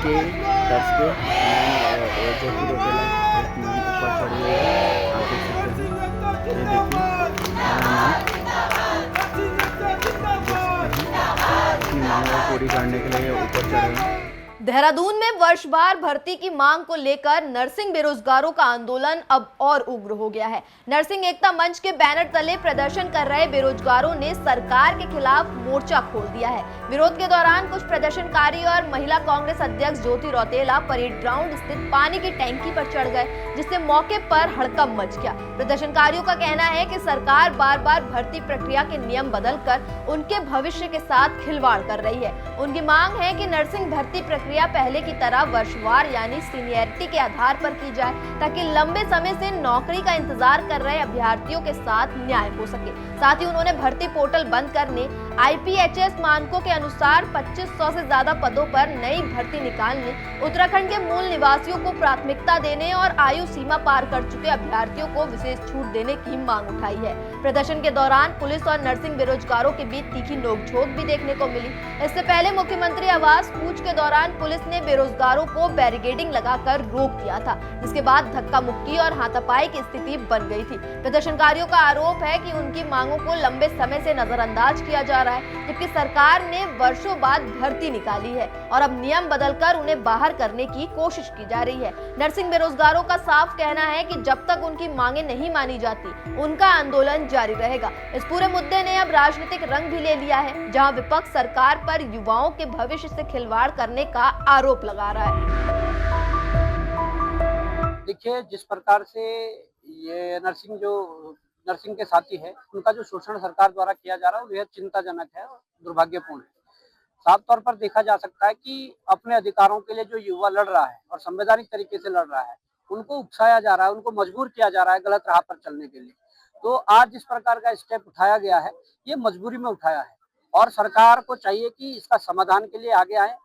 के तर्ज पे मैम जो पूरे होटल है एक मैम ऊपर चढ़ी हुई है, आप देख सकते हैं। ये देखिए मैम देख सकते हैं अपनी मांगों को पूरी करने के लिए ऊपर चढ़े हैं। देहरादून में वर्षवार भर्ती की मांग को लेकर नर्सिंग बेरोजगारों का आंदोलन अब और उग्र हो गया है। नर्सिंग एकता मंच के बैनर तले प्रदर्शन कर रहे बेरोजगारों ने सरकार के खिलाफ मोर्चा खोल दिया है। विरोध के दौरान कुछ प्रदर्शनकारी और महिला कांग्रेस अध्यक्ष ज्योति रौतेला परेड ग्राउंड स्थित पानी की टैंकी पर चढ़ गए, जिससे मौके पर हड़कंप मच गया। प्रदर्शनकारियों का कहना है कि सरकार बार बार भर्ती प्रक्रिया के नियम बदलकर उनके भविष्य के साथ खिलवाड़ कर रही है। उनकी मांग है कि नर्सिंग भर्ती प्रक्रिया पहले की तरह वर्षवार यानी सीनियरिटी के आधार पर की जाए, ताकि लंबे समय से नौकरी का इंतजार कर रहे अभ्यर्थियों के साथ न्याय हो सके। साथ ही उन्होंने भर्ती पोर्टल बंद करने, IPHS मानकों के अनुसार 2500 से ज्यादा पदों पर नई भर्ती निकालने, उत्तराखंड के मूल निवासियों को प्राथमिकता देने और आयु सीमा पार कर चुके अभ्यर्थियों को विशेष छूट देने की मांग उठाई है। प्रदर्शन के दौरान पुलिस और नर्सिंग बेरोजगारों के बीच तीखी नोकझोंक भी देखने को मिली। इससे पहले मुख्यमंत्री आवास कूच के दौरान पुलिस ने बेरोजगारों को बैरिकेडिंग लगाकर रोक दिया था, जिसके बाद धक्का मुक्की और हाथापाई की स्थिति बन गई थी। प्रदर्शनकारियों का आरोप है कि उनकी मांगों को लंबे समय से नजरअंदाज किया जा रहा है, जबकि सरकार ने वर्षों बाद भर्ती निकाली है और अब नियम बदलकर उन्हें बाहर करने की कोशिश की जा रही है। नर्सिंग बेरोजगारों का साफ कहना है कि जब तक उनकी मांगे नहीं मानी जाती, उनका आंदोलन जारी रहेगा। इस पूरे मुद्दे ने अब राजनीतिक रंग भी ले लिया है, जहां विपक्ष सरकार पर युवाओं के भविष्य से खिलवाड़ करने का आरोप लगा रहा है। देखिए, जिस प्रकार से ये नर्सिंग के साथी है, उनका जो शोषण सरकार द्वारा किया जा रहा है वो बेहद चिंताजनक है और दुर्भाग्यपूर्ण है। साफ तौर पर देखा जा सकता है कि अपने अधिकारों के लिए जो युवा लड़ रहा है और संवैधानिक तरीके से लड़ रहा है, उनको उकसाया जा रहा है, उनको मजबूर किया जा रहा है गलत राह पर चलने के लिए। तो आज जिस प्रकार का स्टेप उठाया गया है, ये मजबूरी में उठाया है और सरकार को चाहिए कि इसका समाधान के लिए आगे आए।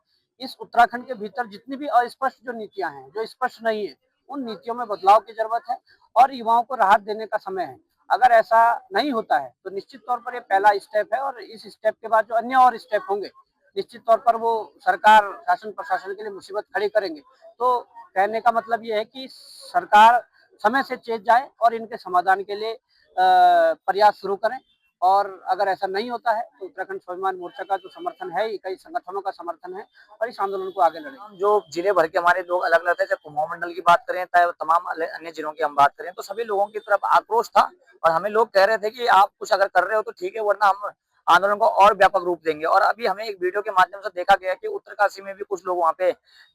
इस उत्तराखंड के भीतर जितनी भी अस्पष्ट जो नीतियां हैं, जो स्पष्ट नहीं है, उन नीतियों में बदलाव की जरूरत है और युवाओं को राहत देने का समय है। अगर ऐसा नहीं होता है तो निश्चित तौर पर ये पहला स्टेप है और इस स्टेप के बाद जो अन्य और स्टेप होंगे, निश्चित तौर पर वो सरकार शासन प्रशासन के लिए मुसीबत खड़ी करेंगे। तो कहने का मतलब ये है कि सरकार समय से चेत जाए और इनके समाधान के लिए प्रयास शुरू करें। और अगर ऐसा नहीं होता है तो उत्तराखंड स्वाभिमान मोर्चा का जो समर्थन है, कई संगठनों का समर्थन है और इस आंदोलन को आगे लड़ेंगे। जो जिले भर के हमारे लोग अलग अलग थे, चाहे कुमाऊं मंडल की बात करें, चाहे तमाम अन्य जिलों की हम बात करें, तो सभी लोगों की तरफ आक्रोश था और हमें लोग कह रहे थे कि आप कुछ अगर कर रहे हो तो ठीक है, वरना हम आंदोलन को और व्यापक रूप देंगे। और अभी हमें एक वीडियो के माध्यम से देखा गया कि उत्तरकाशी में भी कुछ लोग वहाँ पे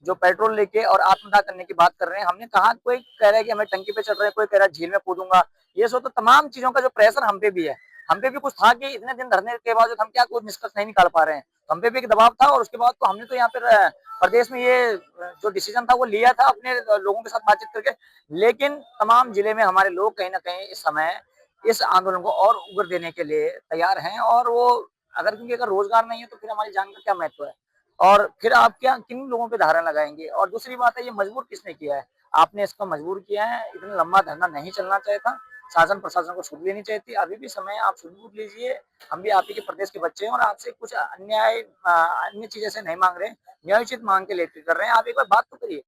जो पेट्रोल लेके और आत्मदाह करने की बात कर रहे हैं। हमने कहा, कोई कह रहा है कि हमें टंकी पे चढ़ रहे हैं, कोई कह रहा है झील में कूदूंगा। ये सो तो तमाम चीजों का जो प्रेशर हम पे भी है, हम पे भी कुछ था कि इतने दिन धरने के बावजूद हम क्या कुछ निष्कर्ष नहीं निकाल पा रहे हैं, तो हम पे भी एक दबाव था। और उसके बाद तो हमने तो यहाँ पे प्रदेश में ये जो डिसीजन था वो लिया था अपने लोगों के साथ बातचीत करके। लेकिन तमाम जिले में हमारे लोग कहीं ना कहीं इस समय इस आंदोलन को और उग्र देने के लिए तैयार हैं। और वो क्योंकि अगर रोजगार नहीं है तो फिर हमारी जान का क्या महत्व है, और फिर आप क्या किन लोगों पे धारा लगाएंगे। और दूसरी बात है, ये मजबूर किसने किया है? आपने इसको मजबूर किया है। इतना लंबा धरना नहीं चलना चाहिए था। शासन प्रशासन को सुध लेनी चाहिए थी। अभी भी समय, आप सुध लीजिए। हम भी आप ही के प्रदेश के बच्चे हैं और आपसे कुछ अन्य चीजें से नहीं मांग रहे, न्यायोचित मांग के लेकर कर रहे हैं। आप एक बार बात तो करिए।